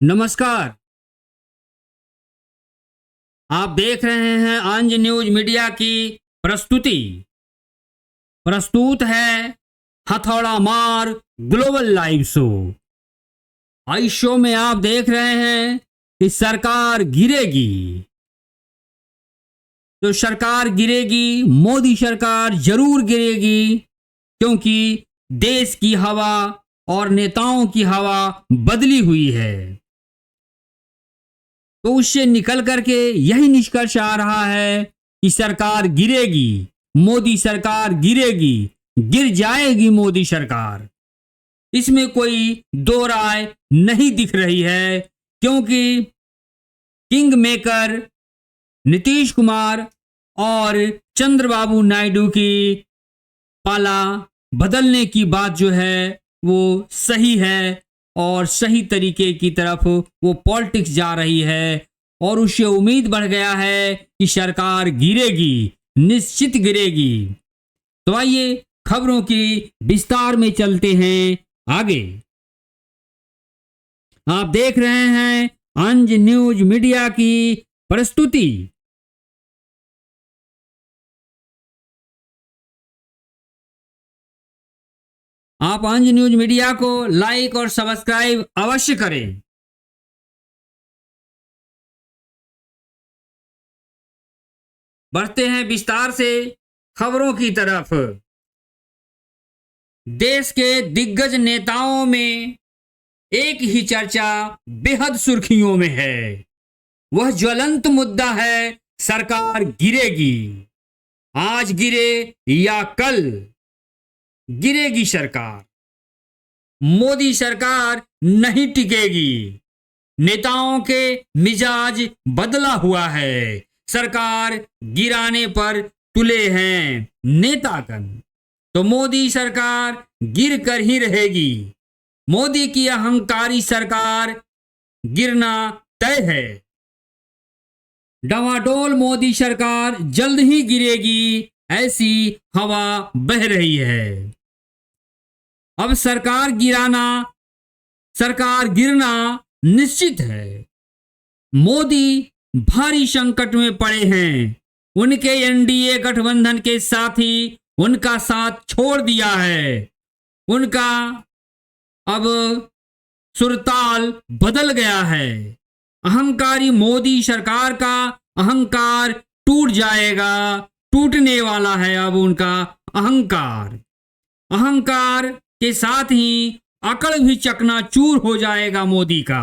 नमस्कार। आप देख रहे हैं अंज न्यूज मीडिया की प्रस्तुति। प्रस्तुत है हथौड़ा मार ग्लोबल लाइव शो। इस शो में आप देख रहे हैं कि सरकार गिरेगी तो सरकार गिरेगी, मोदी सरकार जरूर गिरेगी, क्योंकि देश की हवा और नेताओं की हवा बदली हुई है। तो उससे निकल करके यही निष्कर्ष आ रहा है कि सरकार गिरेगी, मोदी सरकार गिरेगी, गिर जाएगी मोदी सरकार। इसमें कोई दो राय नहीं दिख रही है, क्योंकि किंग मेकर नीतीश कुमार और चंद्रबाबू नायडू की पाला बदलने की बात जो है वो सही है और सही तरीके की तरफ वो पॉलिटिक्स जा रही है, और उससे उम्मीद बढ़ गया है कि सरकार गिरेगी, निश्चित गिरेगी। तो आइए खबरों की विस्तार में चलते हैं आगे। आप देख रहे हैं अंज न्यूज मीडिया की प्रस्तुति। आप अंज न्यूज मीडिया को लाइक और सब्सक्राइब अवश्य करें। बढ़ते हैं विस्तार से खबरों की तरफ। देश के दिग्गज नेताओं में एक ही चर्चा बेहद सुर्खियों में है। वह ज्वलंत मुद्दा है सरकार गिरेगी। आज गिरे या कल गिरेगी सरकार। मोदी सरकार नहीं टिकेगी। नेताओं के मिजाज बदला हुआ है। सरकार गिराने पर तुले हैं नेतागण। तो मोदी सरकार गिर कर ही रहेगी। मोदी की अहंकारी सरकार गिरना तय है। डवाडोल मोदी सरकार जल्द ही गिरेगी, ऐसी हवा बह रही है। अब सरकार गिरना निश्चित है। मोदी भारी संकट में पड़े हैं। उनके एनडीए गठबंधन के साथी उनका साथ छोड़ दिया है। उनका अब सुरताल बदल गया है। अहंकारी मोदी सरकार का अहंकार टूट जाएगा, टूटने वाला है अब उनका अहंकार। अहंकार के साथ ही अकड़ भी चकनाचूर हो जाएगा मोदी का।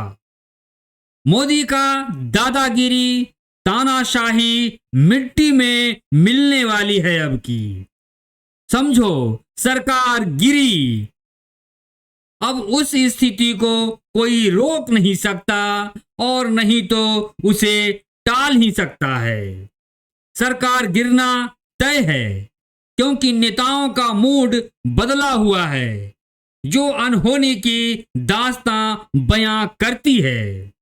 मोदी का दादागिरी, तानाशाही मिट्टी में मिलने वाली है अब की। समझो, सरकार गिरी। अब उस स्थिति को कोई रोक नहीं सकता और नहीं तो उसे टाल ही सकता है। सरकार गिरना तय है, क्योंकि नेताओं का मूड बदला हुआ है, जो अनहोनी की दास्तां बयां करती है।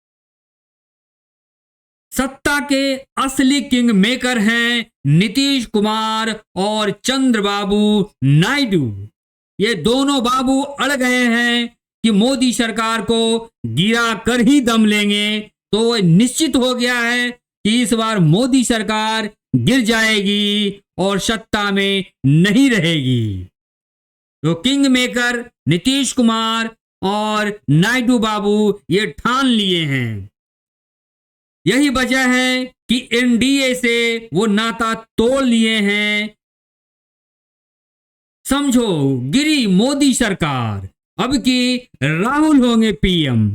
सत्ता के असली किंग मेकर हैं नीतीश कुमार और चंद्रबाबू नायडू। ये दोनों बाबू अड़ गए हैं कि मोदी सरकार को गिरा कर ही दम लेंगे। तो निश्चित हो गया है कि इस बार मोदी सरकार गिर जाएगी और सत्ता में नहीं रहेगी। तो किंग मेकर नीतीश कुमार और नायडू बाबू ये ठान लिए हैं। यही वजह है कि एनडीए से वो नाता तोड़ लिए हैं। समझो, गिरी मोदी सरकार, अब की राहुल होंगे पीएम।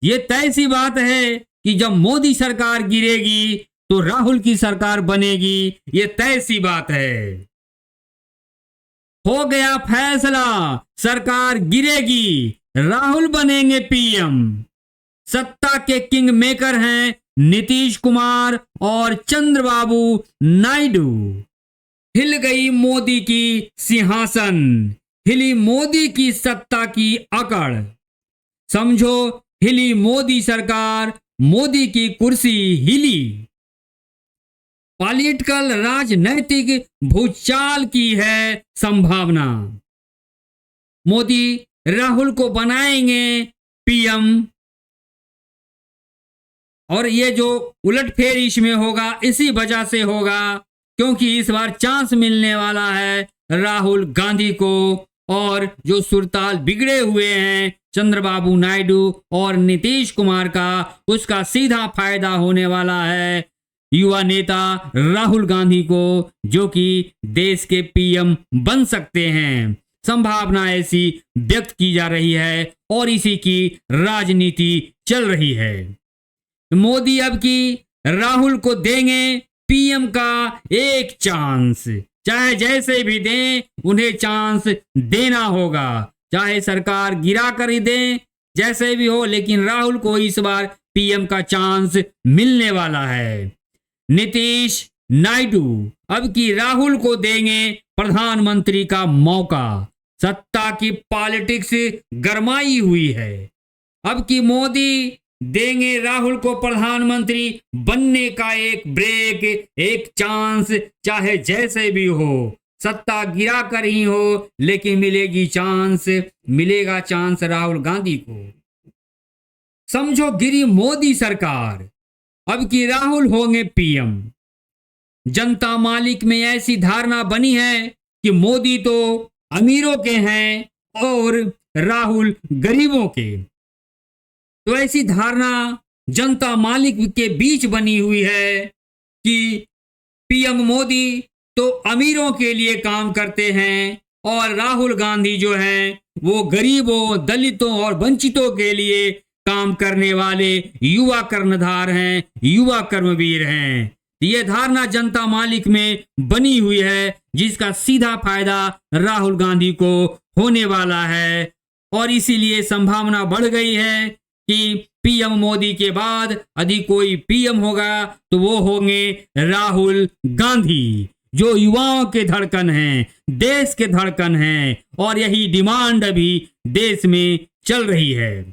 ये तय सी बात है कि जब मोदी सरकार गिरेगी तो राहुल की सरकार बनेगी। ये तय सी बात है। हो गया फैसला, सरकार गिरेगी, राहुल बनेंगे पीएम। सत्ता के किंग मेकर हैं नीतीश कुमार और चंद्रबाबू नायडू। हिल गई मोदी की सिंहासन, हिली मोदी की सत्ता की अकड़। समझो, हिली मोदी सरकार, मोदी की कुर्सी हिली। पॉलिटिकल राजनैतिक भूचाल की है संभावना। मोदी राहुल को बनाएंगे पीएम। और ये जो उलटफेर इसमें होगा इसी वजह से होगा क्योंकि इस बार चांस मिलने वाला है राहुल गांधी को। और जो सुरताल बिगड़े हुए हैं चंद्रबाबू नायडू और नीतीश कुमार का, उसका सीधा फायदा होने वाला है युवा नेता राहुल गांधी को, जो कि देश के पीएम बन सकते हैं। संभावना ऐसी व्यक्त की जा रही है और इसी की राजनीति चल रही है। मोदी अब की राहुल को देंगे पीएम का एक चांस, चाहे जैसे भी दें उन्हें चांस देना होगा, चाहे सरकार गिरा कर ही दें, जैसे भी हो, लेकिन राहुल को इस बार पीएम का चांस मिलने वाला है। नीतीश नायडू अब की राहुल को देंगे प्रधानमंत्री का मौका। सत्ता की पॉलिटिक्स गरमाई हुई है। अब की मोदी देंगे राहुल को प्रधानमंत्री बनने का एक ब्रेक, एक चांस, चाहे जैसे भी हो, सत्ता गिरा कर ही हो, लेकिन मिलेगा चांस राहुल गांधी को। समझो गिरी मोदी सरकार, अब की राहुल होंगे पीएम। जनता मालिक में ऐसी धारणा बनी है कि मोदी तो अमीरों के हैं और राहुल गरीबों के। तो ऐसी धारणा जनता मालिक के बीच बनी हुई है कि पीएम मोदी तो अमीरों के लिए काम करते हैं और राहुल गांधी जो हैं वो गरीबों, दलितों और वंचितों के लिए काम करने वाले युवा कर्णधार हैं, युवा कर्मवीर हैं। ये धारणा जनता मालिक में बनी हुई है, जिसका सीधा फायदा राहुल गांधी को होने वाला है। और इसीलिए संभावना बढ़ गई है कि पीएम मोदी के बाद यदि कोई पीएम होगा तो वो होंगे राहुल गांधी, जो युवाओं के धड़कन हैं, देश के धड़कन हैं, और यही डिमांड अभी देश में चल रही है।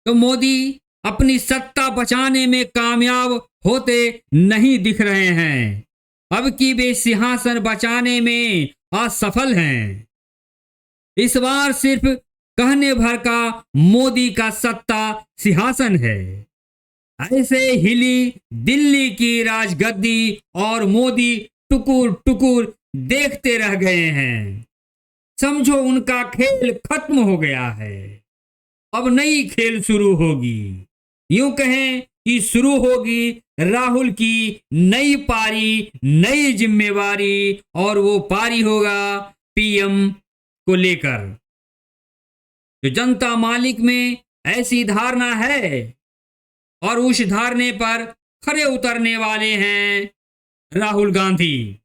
तो मोदी अपनी सत्ता बचाने में कामयाब होते नहीं दिख रहे हैं। अब की वे सिंहासन बचाने में असफल हैं। इस बार सिर्फ कहने भर का मोदी का सत्ता सिंहासन है। ऐसे हिली दिल्ली की राजगद्दी और मोदी टुकुर टुकुर देखते रह गए हैं। समझो उनका खेल खत्म हो गया है, अब नई खेल शुरू होगी। यूं कहें कि शुरू होगी राहुल की नई पारी, नई जिम्मेवारी, और वो पारी होगा पीएम को लेकर। तो जनता मालिक में ऐसी धारणा है और उस धारणे पर खरे उतरने वाले हैं राहुल गांधी।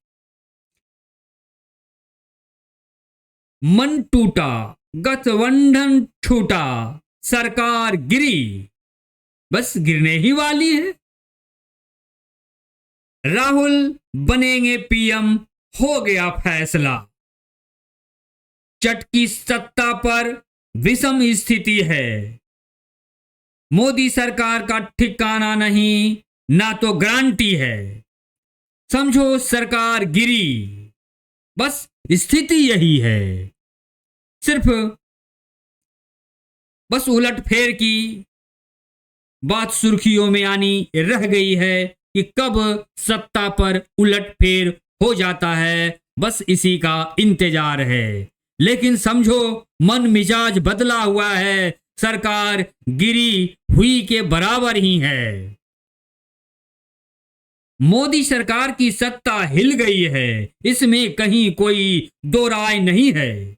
मन टूटा, गठबंधन छूटा, सरकार गिरी, बस गिरने ही वाली है। राहुल बनेंगे पीएम, हो गया फैसला। चटकी सत्ता पर विषम स्थिति है। मोदी सरकार का ठिकाना नहीं, ना तो गारंटी है। समझो सरकार गिरी, बस स्थिति यही है। सिर्फ बस उलटफेर की बात सुर्खियों में आनी रह गई है कि कब सत्ता पर उलटफेर हो जाता है, बस इसी का इंतजार है। लेकिन समझो मन मिजाज बदला हुआ है, सरकार गिरी हुई के बराबर ही है। मोदी सरकार की सत्ता हिल गई है, इसमें कहीं कोई दो राय नहीं है।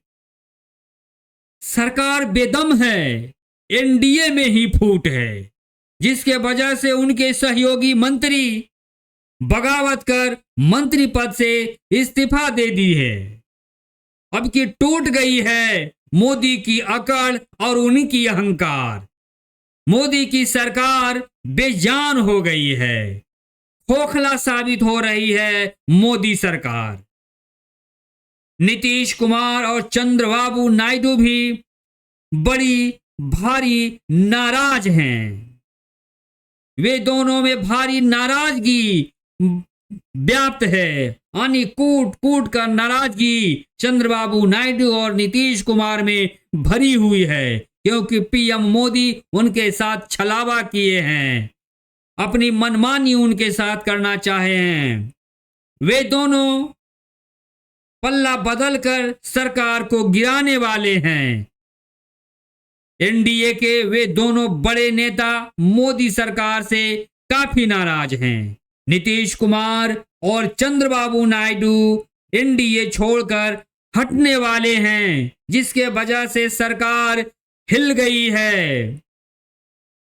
सरकार बेदम है, एनडीए में ही फूट है, जिसके वजह से उनके सहयोगी मंत्री बगावत कर मंत्री पद से इस्तीफा दे दी है। अब की टूट गई है मोदी की अकड़ और उनकी अहंकार। मोदी की सरकार बेजान हो गई है, खोखला साबित हो रही है मोदी सरकार। नीतीश कुमार और चंद्रबाबू नायडू भी बड़ी भारी नाराज हैं। वे दोनों में भारी नाराजगी व्याप्त है, यानी कूट कूट कर नाराजगी चंद्रबाबू नायडू और नीतीश कुमार में भरी हुई है क्योंकि पीएम मोदी उनके साथ छलावा किए हैं, अपनी मनमानी उनके साथ करना चाहे हैं। वे दोनों पल्ला बदलकर सरकार को गिराने वाले हैं। एनडीए के वे दोनों बड़े नेता मोदी सरकार से काफी नाराज हैं। नीतीश कुमार और चंद्रबाबू नायडू एनडीए छोड़कर हटने वाले हैं, जिसके वजह से सरकार हिल गई है।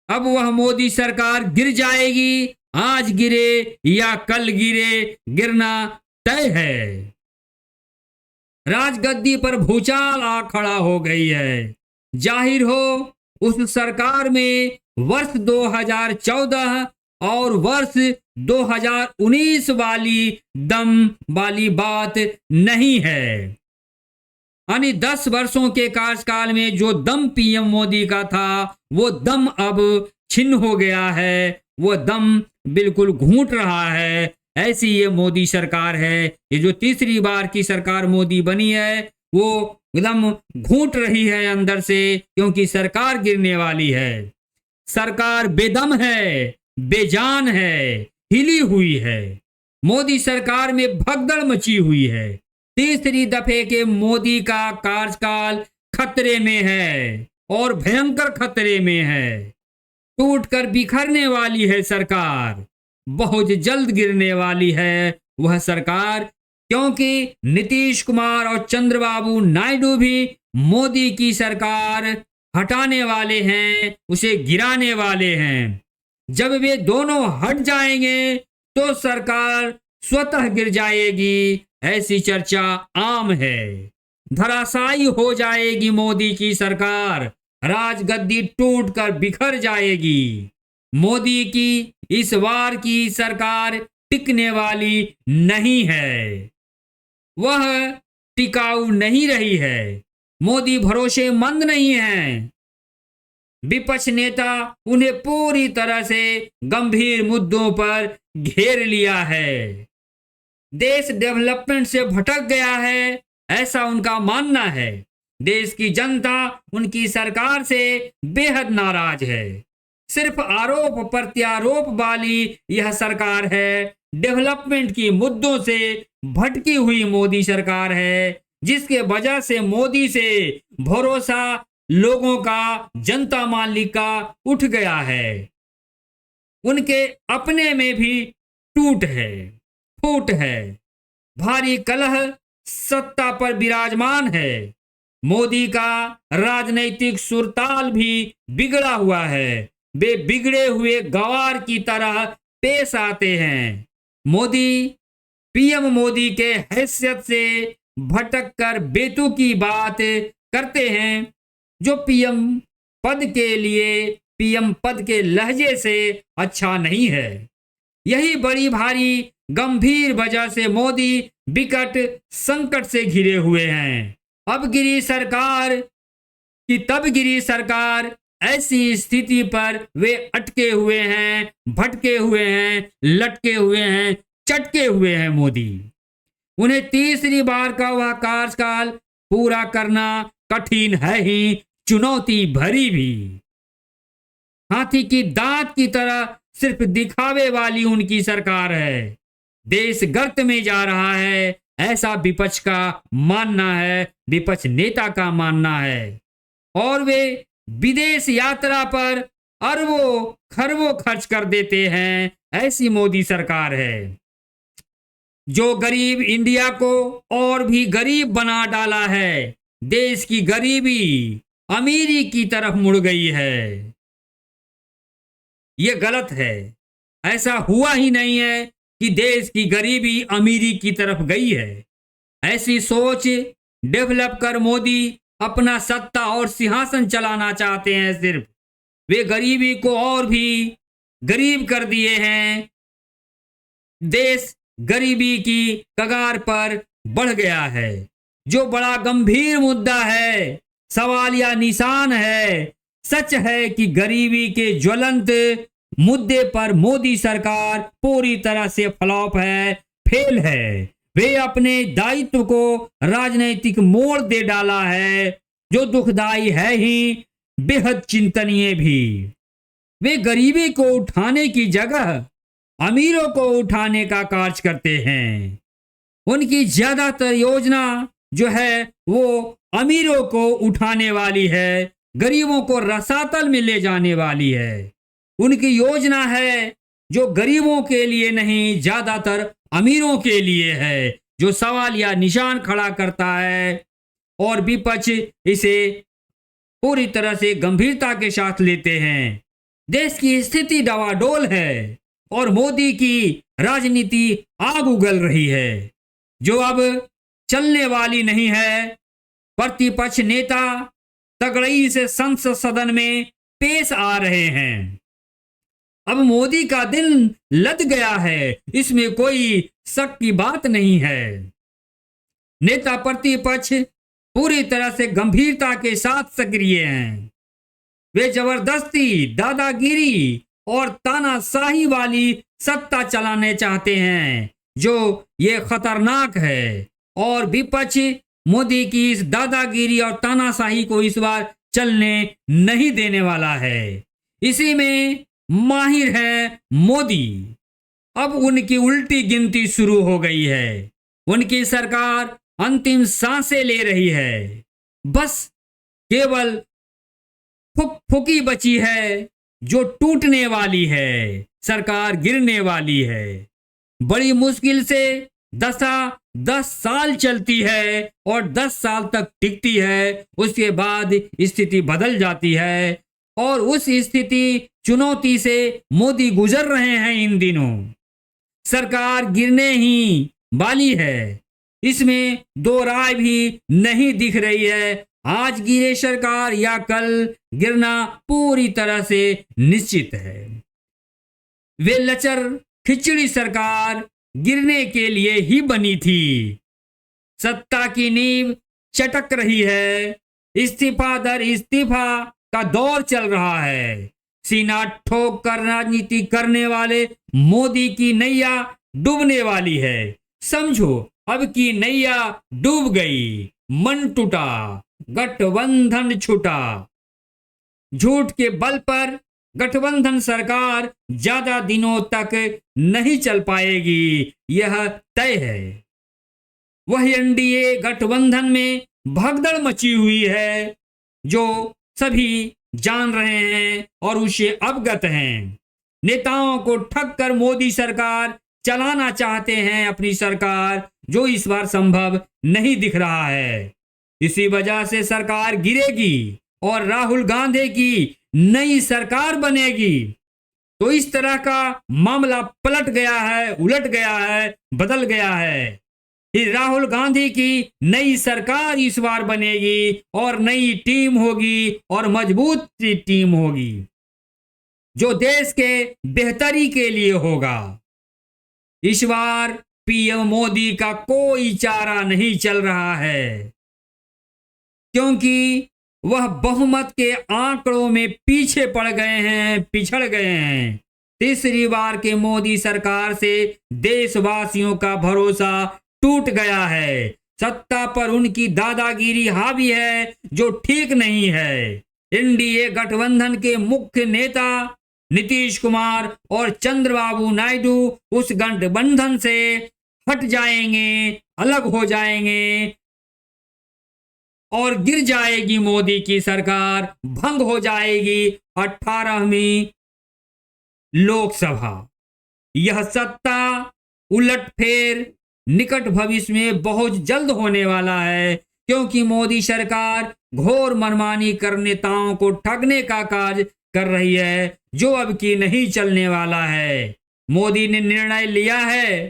अब वह मोदी सरकार गिर जाएगी, आज गिरे या कल गिरे, गिरना तय है। राजगद्दी पर भूचाल आ खड़ा हो गई है। जाहिर हो उस सरकार में वर्ष 2014 और वर्ष 2019 वाली दम वाली बात नहीं है। यानी 10 वर्षों के कार्यकाल में जो दम पीएम मोदी का था, वो दम अब छिन्न हो गया है, वो दम बिल्कुल घूंट रहा है। ऐसी ये मोदी सरकार है। ये जो तीसरी बार की सरकार मोदी बनी है, वो एकदम घूंट रही है अंदर से, क्योंकि सरकार गिरने वाली है। सरकार बेदम है, बेजान है, हिली हुई है। मोदी सरकार में भगदड़ मची हुई है। तीसरी दफे के मोदी का कार्यकाल खतरे में है और भयंकर खतरे में है। टूटकर बिखरने वाली है सरकार, बहुत जल्द गिरने वाली है वह सरकार, क्योंकि नीतीश कुमार और चंद्रबाबू नायडू भी मोदी की सरकार हटाने वाले हैं, उसे गिराने वाले हैं। जब वे दोनों हट जाएंगे तो सरकार स्वतः गिर जाएगी, ऐसी चर्चा आम है। धराशायी हो जाएगी मोदी की सरकार, राजगद्दी टूटकर बिखर जाएगी। मोदी की इस बार की सरकार टिकने वाली नहीं है, वह टिकाऊ नहीं रही है। मोदी भरोसेमंद नहीं है। विपक्ष नेता उन्हें पूरी तरह से गंभीर मुद्दों पर घेर लिया है। देश डेवलपमेंट से भटक गया है, ऐसा उनका मानना है। देश की जनता उनकी सरकार से बेहद नाराज है। सिर्फ आरोप प्रत्यारोप वाली यह सरकार है। डेवलपमेंट की मुद्दों से भटकी हुई मोदी सरकार है, जिसके वजह से मोदी से भरोसा लोगों का, जनता मालिक का उठ गया है। उनके अपने में भी टूट है, फूट है। भारी कलह सत्ता पर विराजमान है। मोदी का राजनीतिक सुरताल भी बिगड़ा हुआ है। वे बिगड़े हुए गवार की तरह पेश आते हैं। मोदी पीएम मोदी के हैसियत से भटक कर बेतुकी बात करते हैं, जो पीएम पद के लिए, पीएम पद के लहजे से अच्छा नहीं है। यही बड़ी भारी गंभीर वजह से मोदी विकट संकट से घिरे हुए हैं। अब गिरी सरकार कि तब गिरी सरकार, ऐसी स्थिति पर वे अटके हुए हैं, भटके हुए हैं, लटके हुए हैं, चटके हुए हैं। मोदी उन्हें तीसरी बार का वह कार्यकाल पूरा करना कठिन है ही, चुनौती भरी भी। हाथी की दांत की तरह सिर्फ दिखावे वाली उनकी सरकार है। देश गर्त में जा रहा है, ऐसा विपक्ष का मानना है, विपक्ष नेता का मानना है। और वे विदेश यात्रा पर अरबों खरबों खर्च कर देते हैं, ऐसी मोदी सरकार है। जो गरीब इंडिया को और भी गरीब बना डाला है। देश की गरीबी अमीरी की तरफ मुड़ गई है। यह गलत है। ऐसा हुआ ही नहीं है कि देश की गरीबी अमीरी की तरफ गई है। ऐसी सोच डेवलप कर मोदी अपना सत्ता और सिंहासन चलाना चाहते हैं। सिर्फ वे गरीबी को और भी गरीब कर दिए हैं। देश गरीबी की कगार पर बढ़ गया है। जो बड़ा गंभीर मुद्दा है, सवाल या निशान है। सच है कि गरीबी के ज्वलंत मुद्दे पर मोदी सरकार पूरी तरह से फ्लॉप है, फेल है। वे अपने दायित्व को राजनीतिक मोड़ दे डाला है, जो दुखदाई है ही। बेहद चिंतनीय भी। वे गरीबी को उठाने की जगह अमीरों को उठाने का कार्य करते हैं। उनकी ज्यादातर योजना जो है वो अमीरों को उठाने वाली है, गरीबों को रसातल में ले जाने वाली है। उनकी योजना है जो गरीबों के लिए नहीं, ज्यादातर अमीरों के लिए है, जो सवाल या निशान खड़ा करता है और विपक्ष इसे पूरी तरह से गंभीरता के साथ लेते हैं। देश की स्थिति डवाडोल है और मोदी की राजनीति आग उगल रही है, जो अब चलने वाली नहीं है। प्रतिपक्ष नेता तगड़ई से संसद सदन में पेश आ रहे हैं। अब मोदी का दिन लद गया है, इसमें कोई शक की बात नहीं है। नेता प्रतिपक्ष पूरी तरह से गंभीरता के साथ सक्रिय हैं। वे जबरदस्ती, दादागिरी और तानाशाही वाली सत्ता चलाने चाहते हैं, जो ये खतरनाक है। और विपक्ष मोदी की इस दादागिरी और तानाशाही को इस बार चलने नहीं देने वाला है। इसी में माहिर है मोदी। अब उनकी उल्टी गिनती शुरू हो गई है। उनकी सरकार अंतिम सांसें ले रही है। बस केवल फुकी बची है जो टूटने वाली है। सरकार गिरने वाली है। बड़ी मुश्किल से दशा 10 साल चलती है और 10 साल तक टिकती है। उसके बाद स्थिति बदल जाती है और उस स्थिति चुनौती से मोदी गुजर रहे हैं इन दिनों। सरकार गिरने ही वाली है, इसमें दो राय भी नहीं दिख रही है। आज गिरे सरकार या कल गिरना पूरी तरह से निश्चित है। वे लचर खिचड़ी सरकार गिरने के लिए ही बनी थी। सत्ता की नींव चटक रही है। इस्तीफा दर इस्तीफा का दौर चल रहा है। सीना ठोक कर राजनीति करने वाले मोदी की नैया डूबने वाली है। समझो, अब की नैया डूब गई। मन टूटा, गठबंधन छूटा। झूठ के बल पर गठबंधन सरकार ज्यादा दिनों तक नहीं चल पाएगी, यह तय है। वह एनडीए गठबंधन में भगदड़ मची हुई है, जो सभी जान रहे हैं और उससे अवगत हैं। नेताओं को ठग कर मोदी सरकार चलाना चाहते हैं अपनी सरकार, जो इस बार संभव नहीं दिख रहा है। इसी वजह से सरकार गिरेगी और राहुल गांधी की नई सरकार बनेगी। तो इस तरह का मामला पलट गया है, उलट गया है, बदल गया है। राहुल गांधी की नई सरकार इस बार बनेगी और नई टीम होगी और मजबूत टीम होगी, जो देश के बेहतरी के लिए होगा। इस बार पीएम मोदी का कोई चारा नहीं चल रहा है, क्योंकि वह बहुमत के आंकड़ों में पीछे पड़ गए हैं, पिछड़ गए हैं। तीसरी बार के मोदी सरकार से देशवासियों का भरोसा टूट गया है। सत्ता पर उनकी दादागिरी हावी है, जो ठीक नहीं है। एनडीए गठबंधन के मुख्य नेता नीतीश कुमार और चंद्रबाबू नायडू उस गठबंधन से हट जाएंगे, अलग हो जाएंगे और गिर जाएगी मोदी की सरकार। भंग हो जाएगी 18वीं लोकसभा। यह सत्ता उलटफेर निकट भविष्य में बहुत जल्द होने वाला है, क्योंकि मोदी सरकार घोर मनमानी कर नेताओं को ठगने का कार्य कर रही है, जो अब की नहीं चलने वाला है। मोदी ने निर्णय लिया है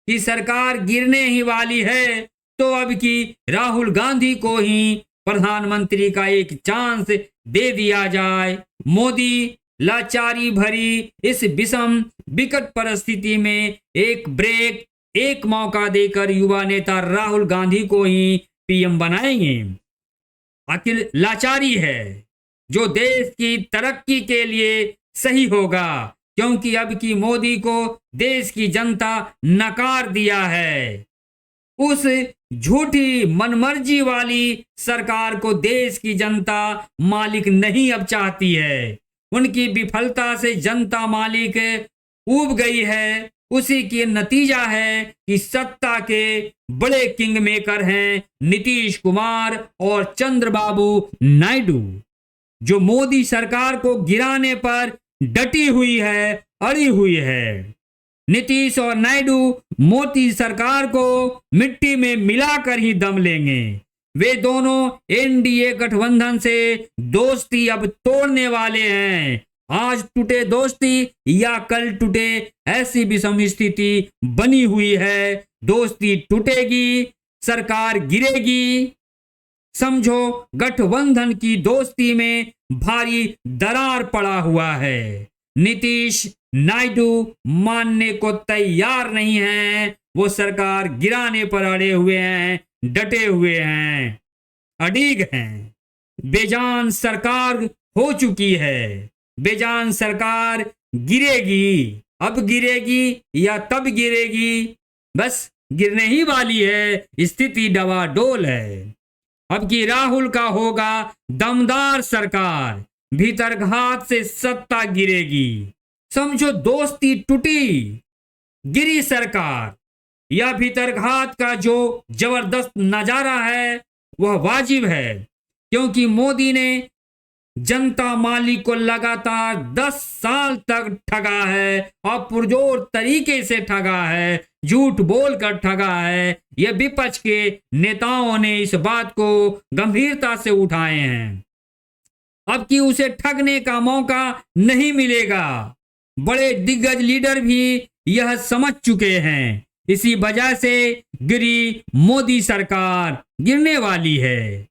कि सरकार गिरने ही वाली है, तो अब की राहुल गांधी को ही प्रधानमंत्री का एक चांस दे दिया जाए। मोदी लाचारी भरी इस विषम विकट परिस्थिति में एक मौका देकर युवा नेता राहुल गांधी को ही पीएम बनाएंगे। आखिर लाचारी है जो देश की तरक्की के लिए सही होगा, क्योंकि अब की मोदी को देश की जनता नकार दिया है। उस झूठी मनमर्जी वाली सरकार को देश की जनता मालिक नहीं अब चाहती है। उनकी विफलता से जनता मालिक ऊब गई है। उसी के नतीजा है कि सत्ता के बड़े किंग मेकर हैं नीतीश कुमार और चंद्रबाबू नायडू, जो मोदी सरकार को गिराने पर डटी हुई है, अड़ी हुई है। नीतीश और नायडू मोदी सरकार को मिट्टी में मिलाकर ही दम लेंगे। वे दोनों एनडीए गठबंधन से दोस्ती अब तोड़ने वाले हैं। आज टूटे दोस्ती या कल टूटे, ऐसी विषम स्थिति बनी हुई है। दोस्ती टूटेगी, सरकार गिरेगी। समझो, गठबंधन की दोस्ती में भारी दरार पड़ा हुआ है। नीतीश नायडू मानने को तैयार नहीं है। वो सरकार गिराने पर अड़े हुए हैं, डटे हुए हैं, अड़िग हैं। बेजान सरकार हो चुकी है। बेजान सरकार गिरेगी। अब गिरेगी या तब गिरेगी, बस गिरने ही वाली है। स्थिति डवाडोल है। अब की राहुल का होगा दमदार सरकार। भीतरघात से सत्ता गिरेगी। समझो, दोस्ती टूटी, गिरी सरकार। यह भीतरघात का जो जबरदस्त नजारा है वह वाजिब है, क्योंकि मोदी ने जनता मालिक को लगातार 10 साल तक ठगा है और पुरजोर तरीके से ठगा है, झूठ बोलकर ठगा है। यह विपक्ष के नेताओं ने इस बात को गंभीरता से उठाए हैं। अब कि उसे ठगने का मौका नहीं मिलेगा। बड़े दिग्गज लीडर भी यह समझ चुके हैं। इसी वजह से गिरी मोदी सरकार गिरने वाली है।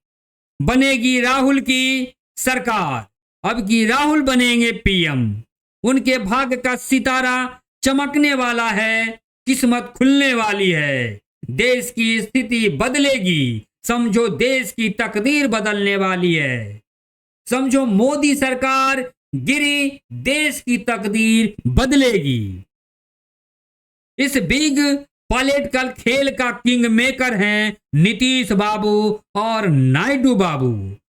बनेगी राहुल की सरकार। अब की राहुल बनेंगे पीएम। उनके भाग्य का सितारा चमकने वाला है, किस्मत खुलने वाली है। देश की स्थिति बदलेगी। समझो, देश की तकदीर बदलने वाली है। समझो, मोदी सरकार गिरी, देश की तकदीर बदलेगी। इस बिग पॉलिटिकल खेल का किंग मेकर हैं नीतीश बाबू और नायडू बाबू।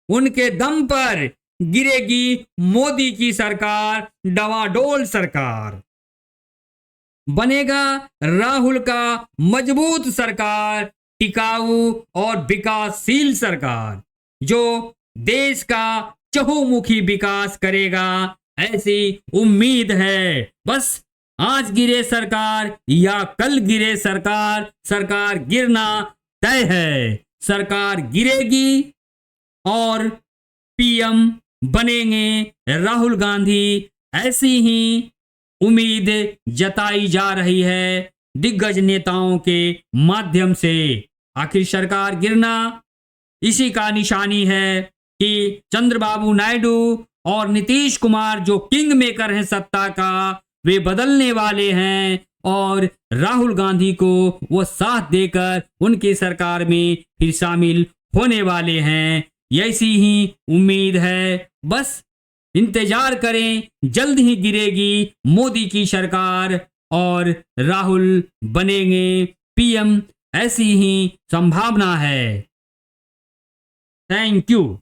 उनके दम पर गिरेगी मोदी की सरकार, डवाडोल सरकार। बनेगा राहुल का मजबूत सरकार, टिकाऊ और विकासशील सरकार, जो देश का चहुमुखी विकास करेगा, ऐसी उम्मीद है। बस आज गिरे सरकार या कल गिरे सरकार, सरकार गिरना तय है। सरकार गिरेगी और पीएम बनेंगे राहुल गांधी, ऐसी ही उम्मीद जताई जा रही है दिग्गज नेताओं के माध्यम से। आखिर सरकार गिरना इसी का निशानी है कि चंद्रबाबू नायडू और नीतीश कुमार, जो किंग मेकर हैं सत्ता का, वे बदलने वाले हैं और राहुल गांधी को वो साथ देकर उनकी सरकार में फिर शामिल होने वाले हैं। ऐसी ही उम्मीद है। बस इंतजार करें, जल्द ही गिरेगी मोदी की सरकार और राहुल बनेंगे पीएम, ऐसी ही संभावना है। Thank you.